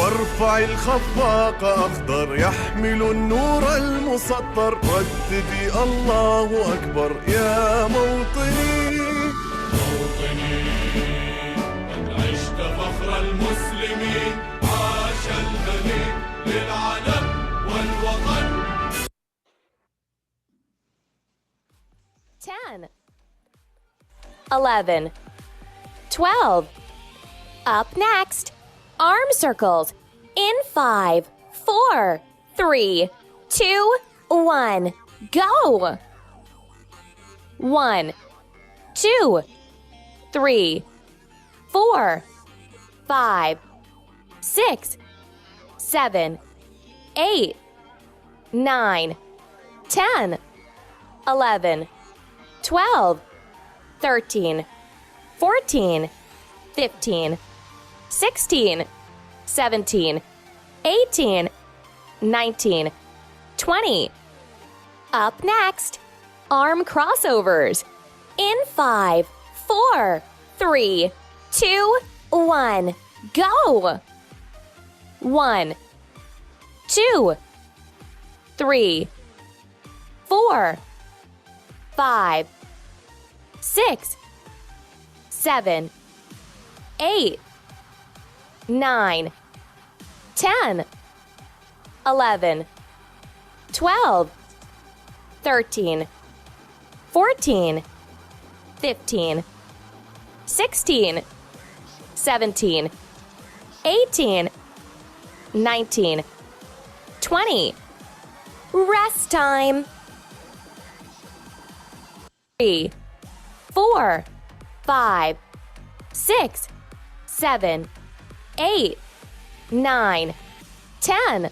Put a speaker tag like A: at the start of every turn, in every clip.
A: وارفع الخفاق أخضر يحمل النور المسطر. رددي الله أكبر يا موطني.
B: موطني قد عشت فخر المسلمين، عاش الملك للعلم والوطن.
C: 10, 11, 12. Up next, arm circles in 5, 4, 3, 2, 1. Go! 1, 2, 3, 4, 5, 6, 7, 8, 9, 10, 11, 12, 13, 14, 15, 16, 17, 18, 19, 20. Up next, arm crossovers in 5, 4, 3, 2, 1. Go! 1, 2, 3, 4, 5, 6, 7, 8, 9, 10, 11, 12, 13, 14, 15, 16, 17, 18, 19, 20. Rest time. 3, 4, 5, 6, 7, 8, 9, 10,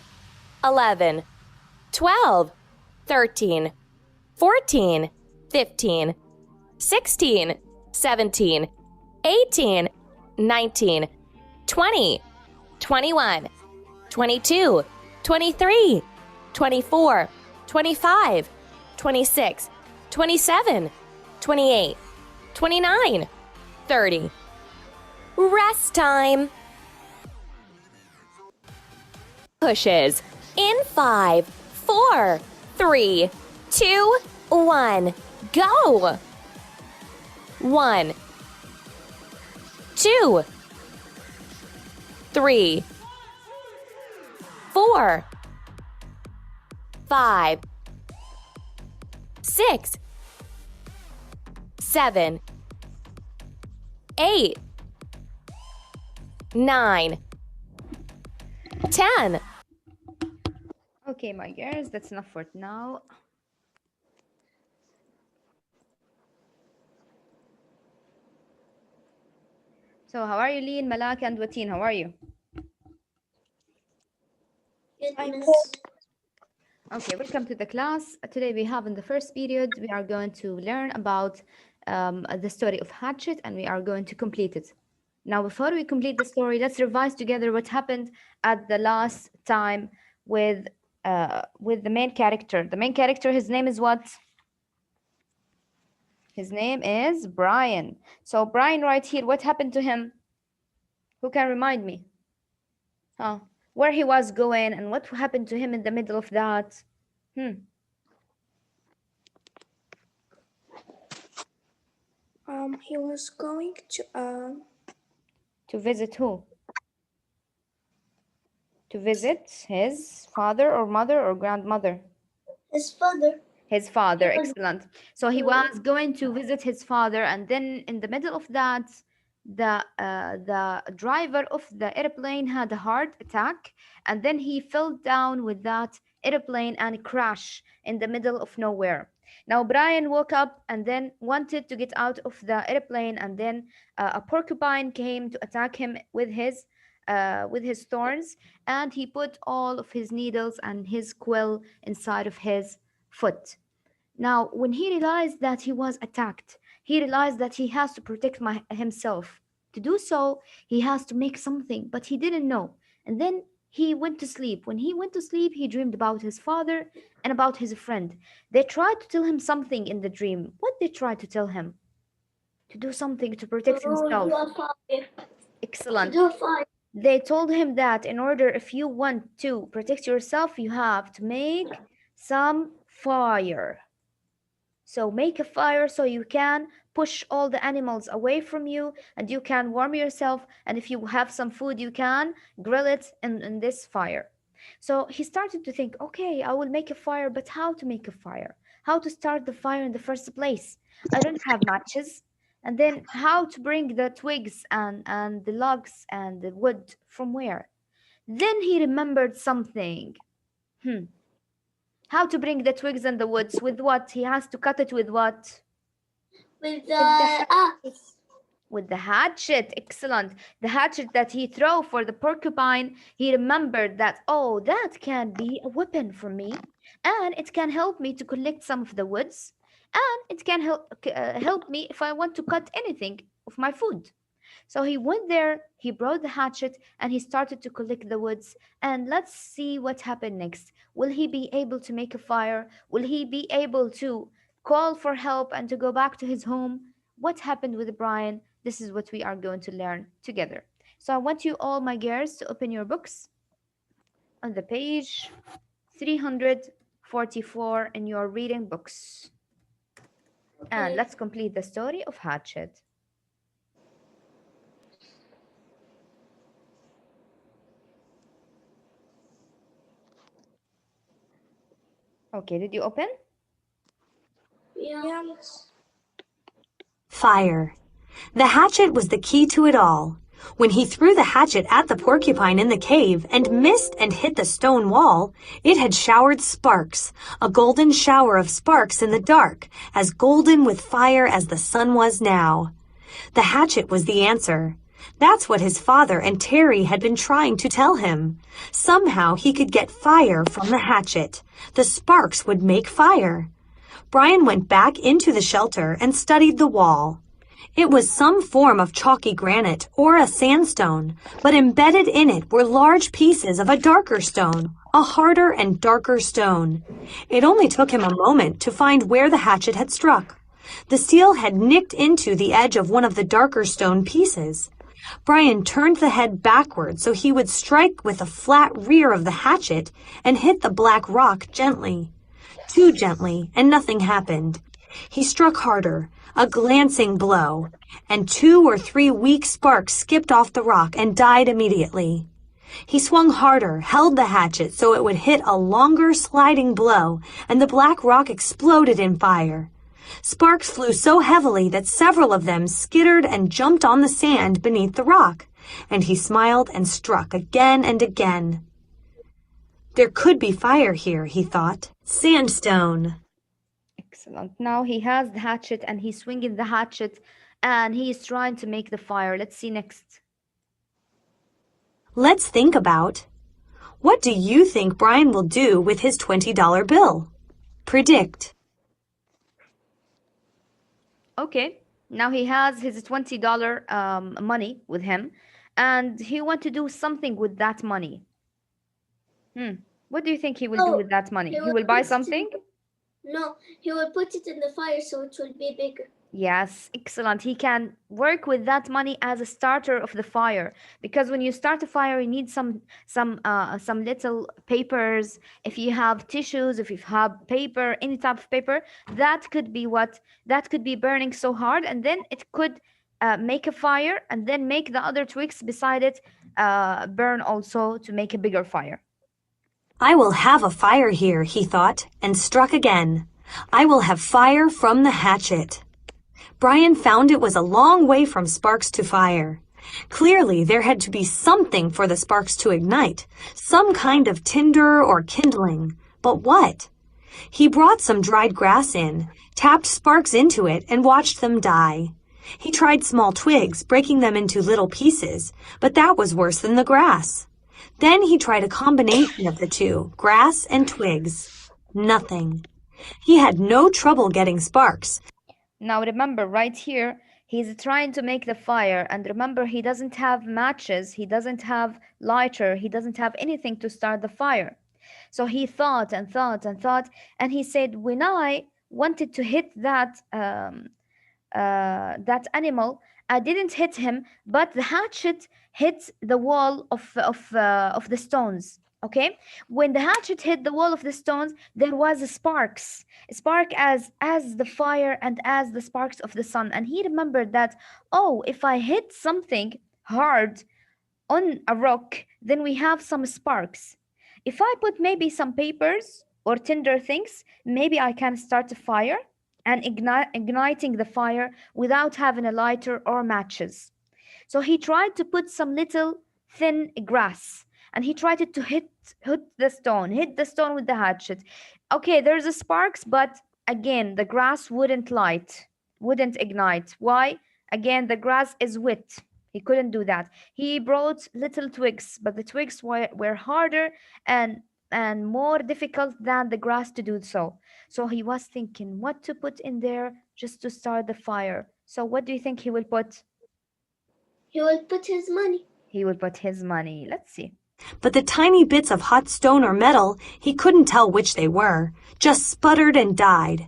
C: 11, 12, 13, 14, 15, 16, 17, 18, 19, 20, 21, 22, 23, 24, 25, 26, 27, 28, 29, 30. Rest time. Pushes in 5, 4, 3, 2, 1. Go! 1, 2, 3, 4, 5, 6, 7, 8, 9, 10.
D: Okay, my girls, that's enough for now. So how are you, Leen, Malak, and Wateen? How are you? Okay, welcome to the class. Today we have in the first period, we are going to learn about the story of Hatchet, and we are going to complete it. Now, before we complete the story, let's revise together what happened at the last time with the main character. The main character, his name is what? His name is Brian. So Brian right here, what happened to him? Who can remind me? Where he was going and what happened to him in the middle of that?
E: He was going
D: to visit who? To visit his father or mother or grandmother?
E: his father.
D: His father, excellent. So he was going to visit his father, and then in the middle of that, the driver of the airplane had a heart attack, and then he fell down with that airplane and crash in the middle of nowhere. Now Brian woke up and then wanted to get out of the airplane, and then a porcupine came to attack him with his thorns, and he put all of his needles and his quill inside of his foot. Now, when he realized that he was attacked, he realized that he has to protect himself. To do so, he has to make something, but he didn't know. And then he went to sleep. When he went to sleep, he dreamed about his father and about his friend. They tried to tell him something in the dream. What they tried to tell him? To do something to protect himself.
E: Do a fire.
D: Excellent.
E: Do a fire.
D: They told him that in order, if you want to protect yourself, you have to make some fire. So make a fire so you can push all the animals away from you and you can warm yourself. And if you have some food, you can grill it in this fire. So he started to think, okay, I will make a fire, but how to make a fire? How to start the fire in the first place? I don't have matches. And then how to bring the twigs and the logs and the wood from where? Then he remembered something. How to bring the twigs and the woods? With what? He has to cut it with what?
E: With
D: the
E: axe.
D: With the hatchet. Excellent. The hatchet that he threw for the porcupine, he remembered that, oh, that can be a weapon for me, and it can help me to collect some of the woods, and it can help me if I want to cut anything of my food. So he went there, he brought the hatchet, and he started to collect the woods. And let's see what happened next. Will he be able to make a fire? Will he be able to call for help and to go back to his home? What happened with Brian? This is what we are going to learn together. So I want you all, my girls, to open your books on the page 344 in your reading books. And let's complete the story of Hatchet. Okay, did you open?
E: Yes.
F: Fire. The hatchet was the key to it all. When he threw the hatchet at the porcupine in the cave and missed and hit the stone wall, it had showered sparks, a golden shower of sparks in the dark, as golden with fire as the sun was now. The hatchet was the answer. That's what his father and Terry had been trying to tell him. Somehow he could get fire from the hatchet. The sparks would make fire. Brian went back into the shelter and studied the wall. It was some form of chalky granite or a sandstone, but embedded in it were large pieces of a darker stone, a harder and darker stone. It only took him a moment to find where the hatchet had struck. The steel had nicked into the edge of one of the darker stone pieces. Brian turned the head backward so he would strike with the flat rear of the hatchet and hit the black rock gently. Too gently, and nothing happened. He struck harder, a glancing blow, and 2 or 3 weak sparks skipped off the rock and died immediately. He swung harder, held the hatchet so it would hit a longer sliding blow, and the black rock exploded in fire. Sparks flew so heavily that several of them skittered and jumped on the sand beneath the rock, and he smiled and struck again and again. There could be fire here, he thought. Sandstone.
D: Excellent. Now he has the hatchet and he's swinging the hatchet and he is trying to make the fire. Let's see next.
F: Let's think about, what do you think Brian will do with his $20 bill? Predict.
D: Okay, now he has his $20 money with him and he wants to do something with that money. What do you think he will do with that money? He will buy something?
E: No, he will put it in the fire so it will be bigger.
D: Yes, excellent. He can work with that money as a starter of the fire, because when you start a fire, you need some little papers. If you have tissues, if you have paper, any type of paper, that could be burning so hard, and then it could make a fire, and then make the other twigs beside it burn also to make a bigger fire.
F: I will have a fire here, he thought, and struck again. I will have fire from the hatchet. Brian found it was a long way from sparks to fire. Clearly, there had to be something for the sparks to ignite, some kind of tinder or kindling. But what? He brought some dried grass in, tapped sparks into it, and watched them die. He tried small twigs, breaking them into little pieces, but that was worse than the grass. Then he tried a combination of the two, grass and twigs. Nothing. He had no trouble getting sparks.
D: Now remember, right here, he's trying to make the fire, and remember, he doesn't have matches, he doesn't have lighter, he doesn't have anything to start the fire. So he thought and thought and thought, and he said, when I wanted to hit that that animal didn't hit him, but the hatchet hit the wall of the stones. Okay, when the hatchet hit the wall of the stones, there was a spark as the fire and as the sparks of the sun. And he remembered that, oh, if I hit something hard on a rock, then we have some sparks. If I put maybe some papers or tinder things, maybe I can start a fire and igniting the fire without having a lighter or matches. So he tried to put some little thin grass and he tried to hit the stone with the hatchet. Okay, there's a sparks, but again, the grass wouldn't ignite. Why? Again, the grass is wet. He couldn't do that. He brought little twigs, but the twigs were harder and more difficult than the grass to do so. So he was thinking what to put in there just to start the fire. So what do you think he will put?
E: He will put his money.
D: He will put his money. Let's see.
F: But the tiny bits of hot stone or metal, he couldn't tell which they were, just sputtered and died.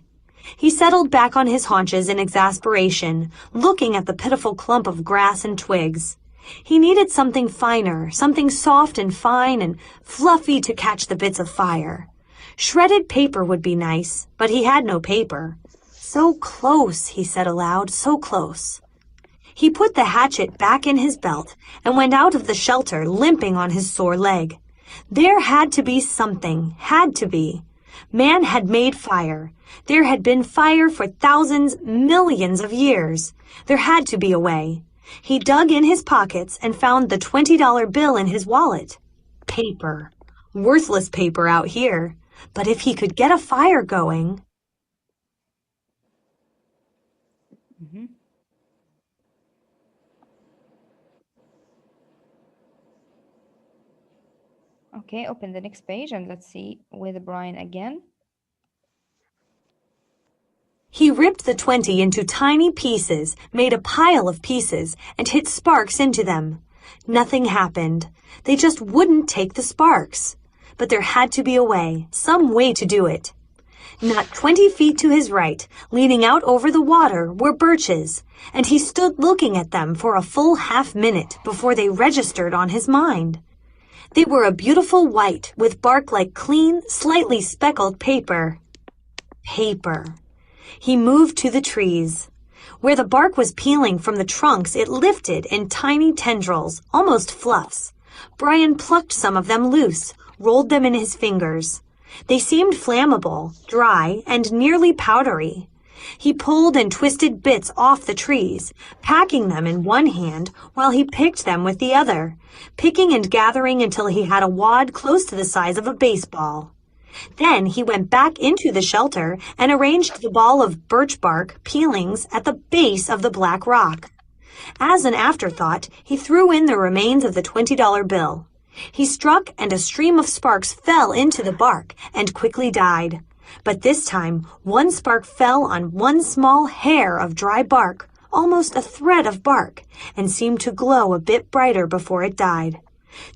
F: He settled back on his haunches in exasperation, looking at the pitiful clump of grass and twigs. He needed something finer, something soft and fine and fluffy to catch the bits of fire. Shredded paper would be nice, but he had no paper. So close, he said aloud, so close. He put the hatchet back in his belt and went out of the shelter, limping on his sore leg. There had to be something, had to be. Man had made fire. There had been fire for thousands, millions of years. There had to be a way. He dug in his pockets and found the $20 bill in his wallet. Paper. Worthless paper out here. But if he could get a fire going...
D: Okay, open the next page and let's see with Brian again.
F: He ripped the 20 into tiny pieces, made a pile of pieces, and hit sparks into them. Nothing happened. They just wouldn't take the sparks. But there had to be a way, some way to do it. Not 20 feet to his right, leaning out over the water, were birches, and he stood looking at them for a full half-minute before they registered on his mind. They were a beautiful white with bark like clean, slightly speckled paper. Paper. He moved to the trees. Where the bark was peeling from the trunks, it lifted in tiny tendrils, almost fluffs. Brian plucked some of them loose, rolled them in his fingers. They seemed flammable, dry, and nearly powdery. He pulled and twisted bits off the trees, packing them in one hand while he picked them with the other, picking and gathering until he had a wad close to the size of a baseball. Then he went back into the shelter and arranged the ball of birch bark peelings at the base of the black rock. As an afterthought, he threw in the remains of the $20 bill. He struck and a stream of sparks fell into the bark and quickly died. But this time, one spark fell on one small hair of dry bark, almost a thread of bark, and seemed to glow a bit brighter before it died.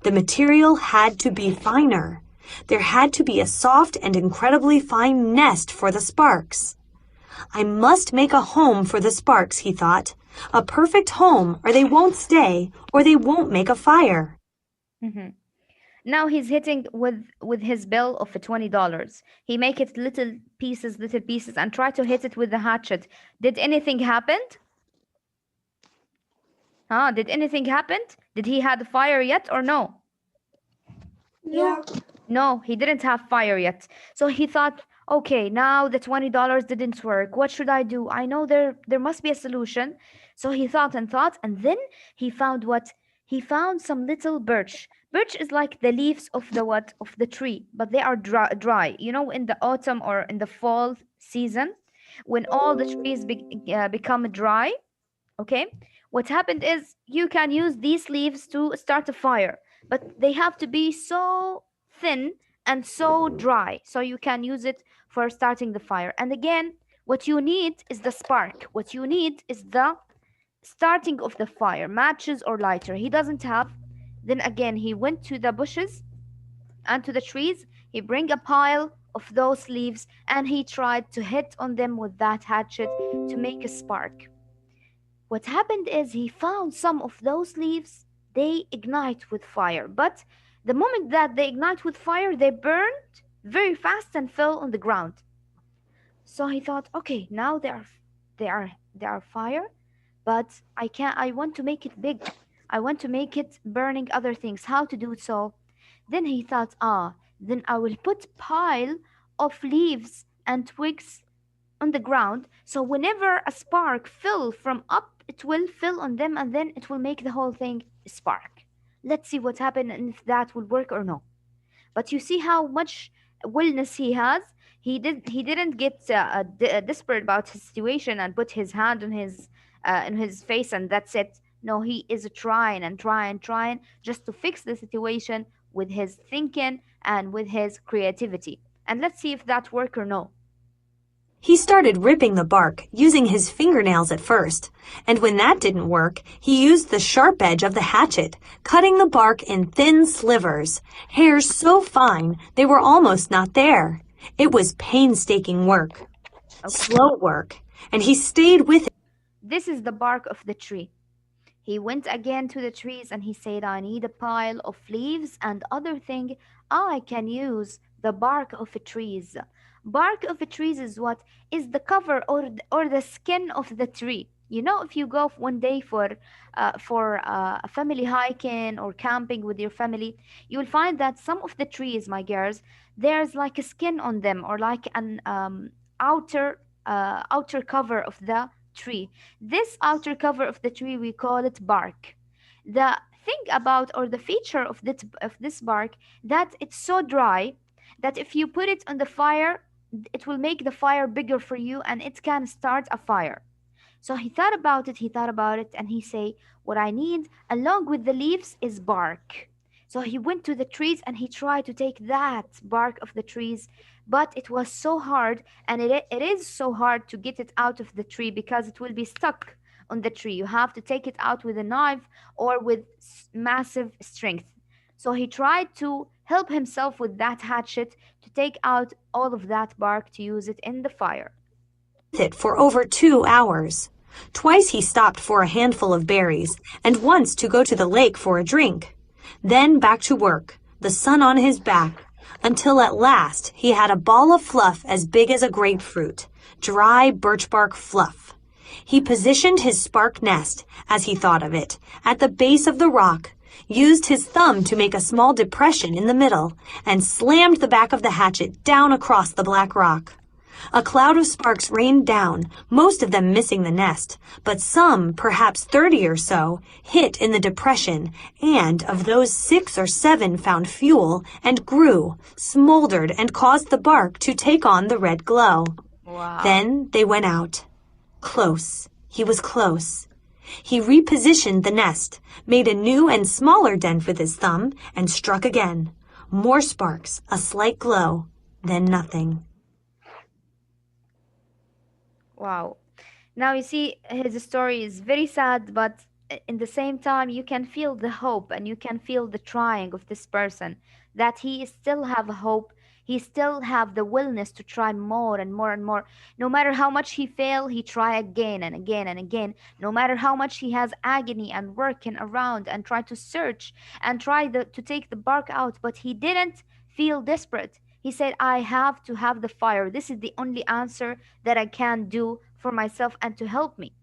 F: The material had to be finer. There had to be a soft and incredibly fine nest for the sparks. I must make a home for the sparks, he thought. A perfect home, or they won't stay, or they won't make a fire.
D: Now he's hitting with his bill of $20. He make it little pieces, and try to hit it with the hatchet. Did anything happen? Did anything happen? Did he have the fire yet or no?
E: No.
D: No, he didn't have fire yet. So he thought, okay, now the $20 didn't work. What should I do? I know there must be a solution. So he thought, and then he found what? He found some little birch. Birch is like the leaves of the tree, but they are dry. You know, in the autumn or in the fall season, when all the trees become dry, okay? What happened is you can use these leaves to start a fire, but they have to be so thin and so dry, so you can use it for starting the fire. And again, what you need is the spark. What you need is the starting of the fire, matches or lighter. He doesn't have. Then again, he went to the bushes and to the trees. He bring a pile of those leaves and he tried to hit on them with that hatchet to make a spark. What happened is he found some of those leaves, they ignite with fire. But the moment that they ignite with fire, they burned very fast and fell on the ground. So he thought, okay, now they are fire, but I want to make it big. I want to make it burning other things. How to do so? Then he thought, then I will put pile of leaves and twigs on the ground. So whenever a spark fell from up, it will fill on them and then it will make the whole thing spark. Let's see what happened and if that will work or no. But you see how much willness he has. He didn't get desperate about his situation and put his hand on his face and that's it. No, he is trying and trying just to fix the situation with his thinking and with his creativity. And let's see if that work or no.
F: He started ripping the bark, using his fingernails at first, and when that didn't work, he used the sharp edge of the hatchet, cutting the bark in thin slivers, hairs so fine they were almost not there. It was painstaking work, slow work, and he stayed with it.
D: This is the bark of the tree. He went again to the trees and he said, I need a pile of leaves and other thing. I can use the bark of the trees. Bark of the trees is what is the cover or the skin of the tree. You know, if you go one day for a family hiking or camping with your family, you will find that some of the trees, my girls, there's like a skin on them or like an outer cover of the tree. This outer cover of the tree, we call it bark. The thing about or the feature of this bark that it's so dry that if you put it on the fire, it will make the fire bigger for you and it can start a fire. So he thought about it, and he say, what I need along with the leaves is bark. So he went to the trees and he tried to take that bark of the trees, but it was so hard, and it is so hard to get it out of the tree because it will be stuck on the tree. You have to take it out with a knife or with massive strength. So he tried to help himself with that hatchet to take out all of that bark to use it in the fire.
F: It for over 2 hours. Twice he stopped for a handful of berries, and once to go to the lake for a drink. Then back to work, the sun on his back, until at last he had a ball of fluff as big as a grapefruit, dry birch bark fluff. He positioned his spark nest, as he thought of it, at the base of the rock, used his thumb to make a small depression in the middle, and slammed the back of the hatchet down across the black rock. A cloud of sparks rained down, most of them missing the nest, but some, perhaps 30 or so, hit in the depression, and of those 6 or 7 found fuel and grew, smoldered, and caused the bark to take on the red glow.
D: Wow.
F: Then they went out. Close. He was close. He repositioned the nest, made a new and smaller dent with his thumb, and struck again. More sparks, a slight glow, then nothing.
D: Wow. Now you see, his story is very sad, but in the same time, you can feel the hope and you can feel the trying of this person, that he still have a hope. He still have the willingness to try more and more and more. No matter how much he fail, he try again and again and again. No matter how much he has agony and working around and try to search and try to take the bark out, but he didn't feel desperate. He said, I have to have the fire. This is the only answer that I can do for myself and to help me.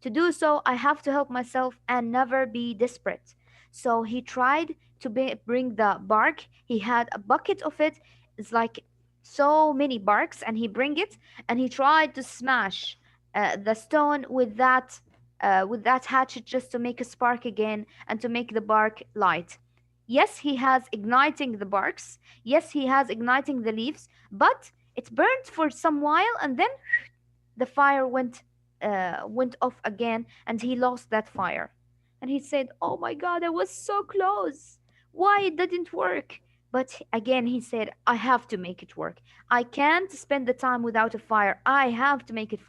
D: To do so, I have to help myself and never be desperate. So he tried to bring the bark. He had a bucket of it. It's like so many barks, and he bring it and he tried to smash the stone with that hatchet just to make a spark again and to make the bark light. Yes, he has igniting the barks. Yes, he has igniting the leaves, but it burned for some while, and then the fire went off again, and he lost that fire. And he said, "Oh my God, I was so close. Why it didn't work?" But again, he said, "I have to make it work. I can't spend the time without a fire. I have to make it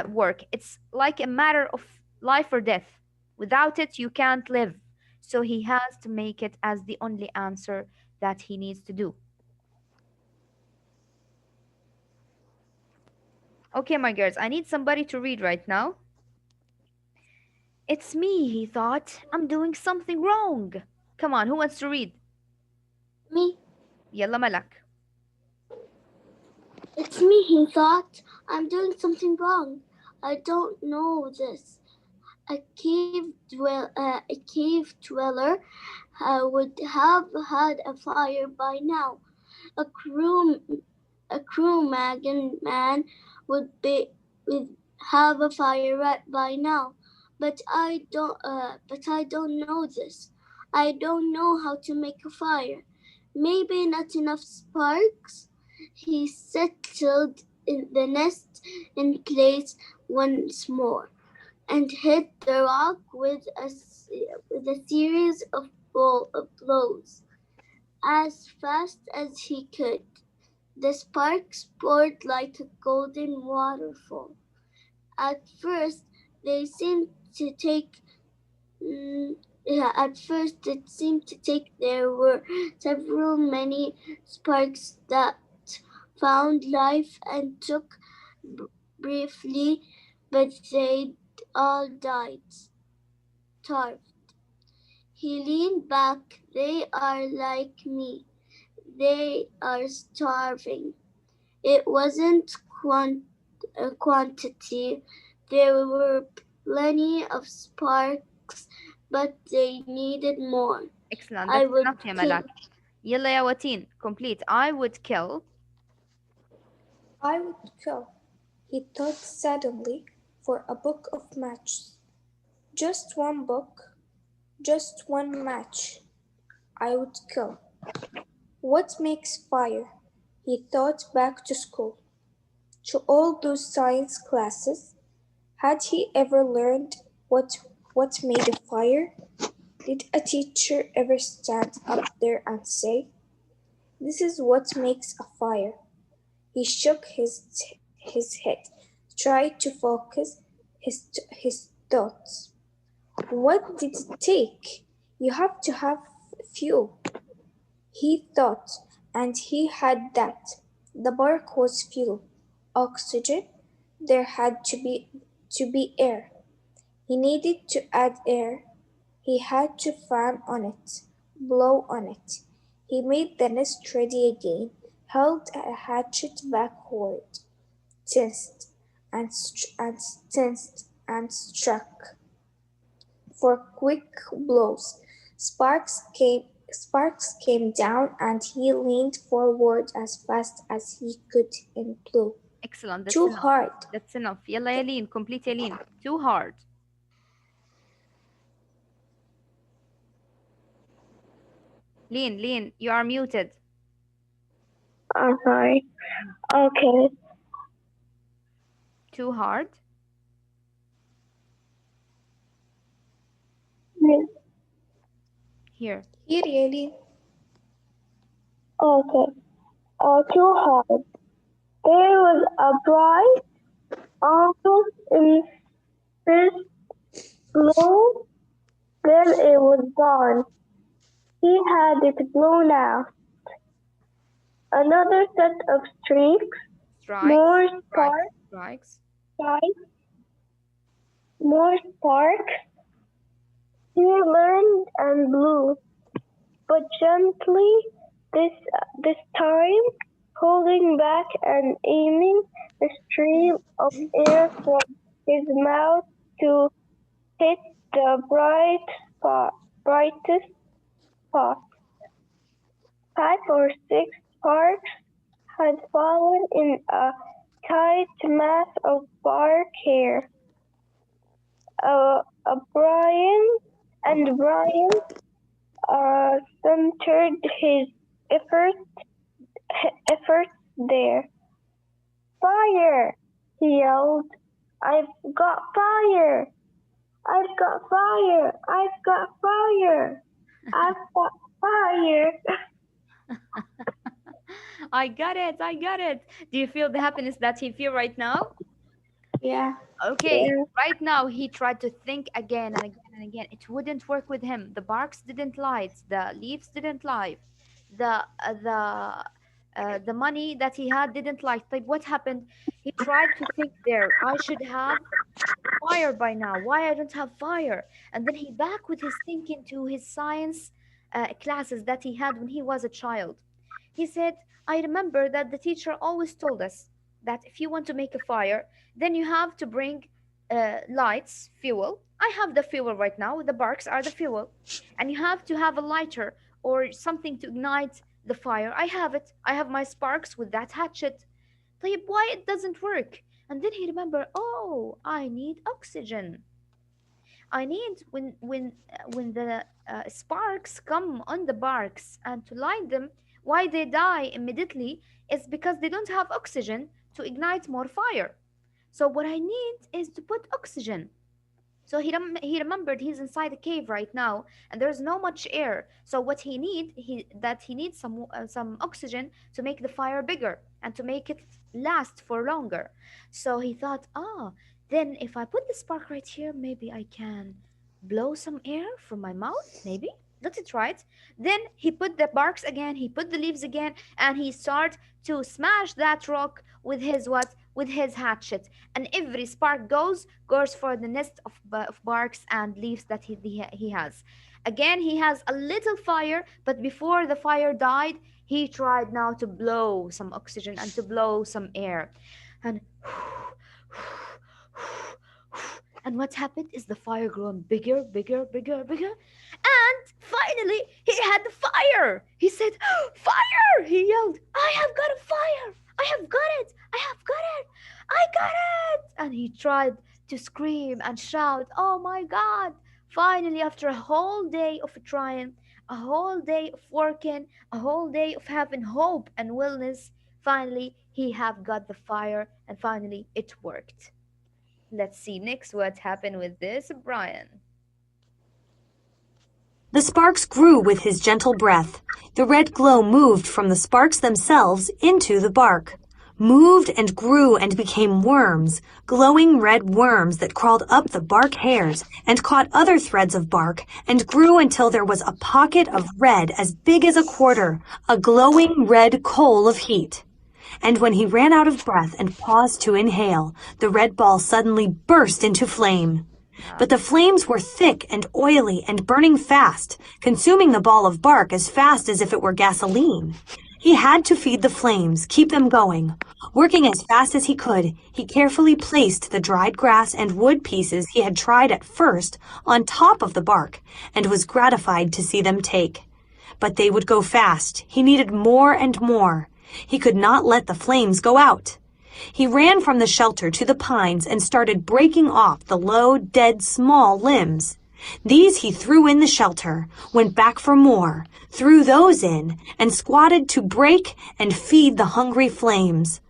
D: work. It's like a matter of life or death. Without it, you can't live." So he has to make it as the only answer that he needs to do. Okay, my girls, I need somebody to read right now. It's me, he thought. I'm doing something wrong. Come on, who wants to read?
E: Me.
D: يلا ملك.
E: It's me, he thought. I'm doing something wrong. I don't know this. A cave dweller would have had a fire by now. A crew a Cro-Magnon man would have a fire right by now. But I don't know this. I don't know how to make a fire. Maybe not enough sparks. He settled in the nest in place once more and hit the rock with a series of blows as fast as he could. The sparks poured like a golden waterfall. At first, they seemed to take. At first, it seemed to take. There were several many sparks that found life and took briefly, but they all died, starved. He leaned back. They are like me. They are starving. It wasn't quantity. There were plenty of sparks, but they needed more.
D: Excellent.
E: I
D: That's
E: would
D: enough يا
E: kill.
D: ملك. يلا يا وتين. Complete. I would kill.
G: I would kill, he thought suddenly, for a book of matches. Just one book, just one match. I would kill. What makes fire? He thought back to school, to all those science classes. Had he ever learned what made a fire? Did a teacher ever stand up there and say, "This is what makes a fire"? He shook his head, tried to focus his thoughts. What did it take? You have to have fuel, he thought, and he had that. The bark was fuel. Oxygen. There had to be air. He needed to add air. He had to fan on it, blow on it. He made the nest ready again, held a hatchet backward, tensed and struck. For quick blows. Sparks came down, and he leaned forward as fast as he could and blew.
D: Excellent. That's
G: Too
D: enough.
G: hard.
D: That's enough. يلا يا لين. Complete يا لين. Too hard. Lean, you are muted.
H: I'm sorry. Okay.
D: Too hard. Here.
G: Here, Yeli.
H: Okay. Too hard. There was a bright, almost first blow, then it was gone. He had it blown out. Another set of streaks, more
D: Strikes.
H: more sparks. He learned and blew, but gently this time, holding back and aiming a stream of air from his mouth to hit the brightest spot. 5 or 6 sparks had fallen in a tight mass of bark hair. Brian centered his efforts there. Fire! He yelled. I've got fire! I've got fire! I've got fire! I've got fire!
D: I got it. Do you feel the happiness that he feel right now?
G: Yeah.
D: Okay,
H: Yeah.
D: right now he tried to think again and again and again. It wouldn't work with him. The barks didn't light, the leaves didn't light, the the money that he had didn't like. Like, what happened? He tried to think there. I should have fire by now. Why I don't have fire? And then he back with his thinking to his science classes that he had when he was a child. He said, I remember that the teacher always told us that if you want to make a fire, then you have to bring lights, fuel. I have the fuel right now. The barks are the fuel. And you have to have a lighter or something to ignite the fire. I have it. I have my sparks with that hatchet. طيب, why it doesn't work? And then he remember, oh, I need oxygen. I need when the sparks come on the barks and to light them, why they die immediately is because they don't have oxygen to ignite more fire. So what I need is to put oxygen. So he remembered he's inside a cave right now, and there's no much air. So what he needs some oxygen to make the fire bigger and to make it last for longer. So he thought, then if I put the spark right here, maybe I can blow some air from my mouth. Maybe that's it, right? Then he put the barks again, he put the leaves again, and he started to smash that rock with his what? With his hatchet, and every spark goes for the nest of barks and leaves that he has. Again, he has a little fire, but before the fire died, he tried now to blow some oxygen and to blow some air. And and what happened is the fire growing bigger, bigger, bigger, bigger. And finally, he had the fire. He said, fire! He yelled, I have got a fire. I have got it. I have got it. I got it. And he tried to scream and shout, oh my God. Finally, after a whole day of trying, a whole day of working, a whole day of having hope and wellness, finally, he have got the fire and finally it worked. Let's see next what happened with this, Brian.
F: The sparks grew with his gentle breath. The red glow moved from the sparks themselves into the bark, moved and grew and became worms, glowing red worms that crawled up the bark hairs and caught other threads of bark and grew until there was a pocket of red as big as a quarter, a glowing red coal of heat. And when he ran out of breath and paused to inhale, the red ball suddenly burst into flame. But the flames were thick and oily and burning fast, consuming the ball of bark as fast as if it were gasoline. He had to feed the flames, keep them going. Working as fast as he could, he carefully placed the dried grass and wood pieces he had tried at first on top of the bark, and was gratified to see them take. But they would go fast. He needed more and more. He could not let the flames go out. He ran from the shelter to the pines and started breaking off the low, dead, small limbs. These he threw in the shelter, went back for more, threw those in, and squatted to break and feed the hungry flames.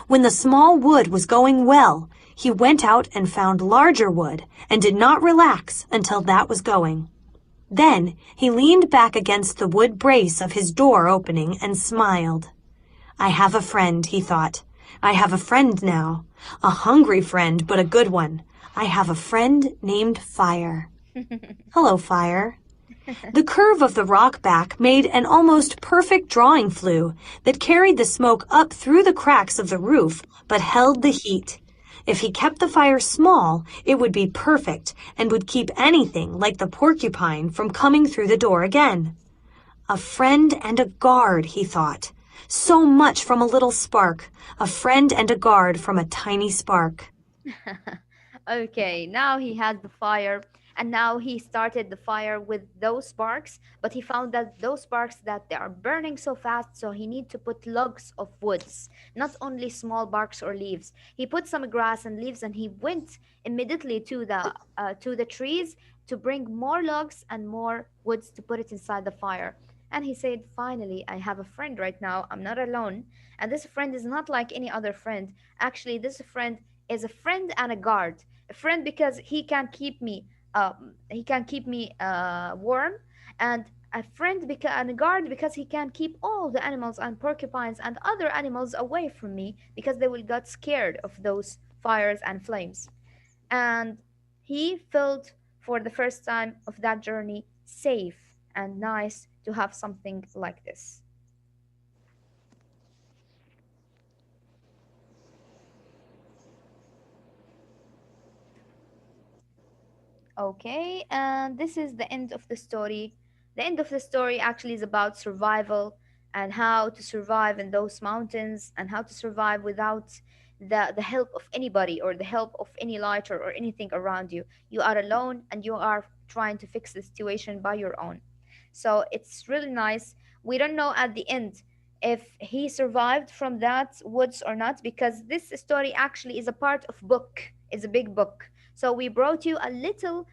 F: When the small wood was going well, he went out and found larger wood and did not relax until that was going. Then he leaned back against the wood brace of his door opening and smiled. I have a friend, he thought. I have a friend now. A hungry friend, but a good one. I have a friend named Fire. Hello, Fire. The curve of the rock back made an almost perfect drawing flue that carried the smoke up through the cracks of the roof, but held the heat. If he kept the fire small, it would be perfect and would keep anything like the porcupine from coming through the door again. A friend and a guard, he thought. So much from a little spark. A friend and a guard from a tiny spark.
D: Okay, now he has the fire, and now he started the fire with those sparks, but he found that those sparks that they are burning so fast, so he need to put logs of woods, not only small barks or leaves. He put some grass and leaves, and he went immediately to the trees to bring more logs and more woods to put it inside the fire. And he said, finally, I have a friend right now. I'm not alone. And this friend is not like any other friend. Actually, this friend is a friend and a guard. A friend because he can keep me warm, and a friend because and a guard because he can keep all the animals and porcupines and other animals away from me because they will get scared of those fires and flames. And he felt for the first time of that journey safe and nice to have something like this. Okay, and this is the end of the story. The end of the story actually is about survival and how to survive in those mountains and how to survive without the help of anybody or the help of any lighter or anything around you. You are alone and you are trying to fix the situation by your own. So it's really nice. We don't know at the end if he survived from that woods or not because this story actually is a part of book. It's a big book. So we brought you a little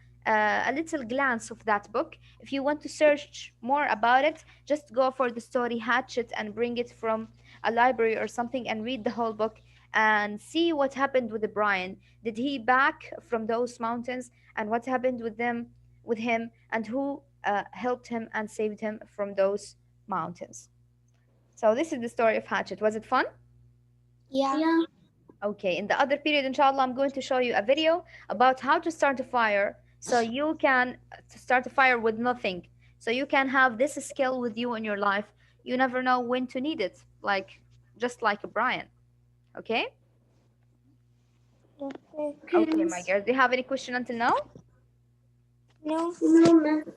D: glance of that book. If you want to search more about it, just go for the story Hatchet and bring it from a library or something and read the whole book and see what happened with the Brian. Did he back from those mountains and what happened with him and who helped him and saved him from those mountains. So this is the story of Hatchet. Was it fun?
G: Yeah.
E: Yeah.
D: Okay, in the other period, inshallah, I'm going to show you a video about how to start a fire so you can start a fire with nothing. So you can have this skill with you in your life. You never know when to need it, like just like Brian. Okay?
G: Okay.
D: Okay, my girls. Do you have any question until now?
G: No.
E: No, miss.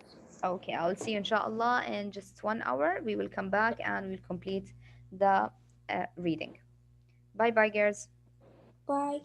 D: Okay, I'll see you inshallah in just 1 hour. We will come back and we'll complete the reading. Bye bye, girls.
G: Bye.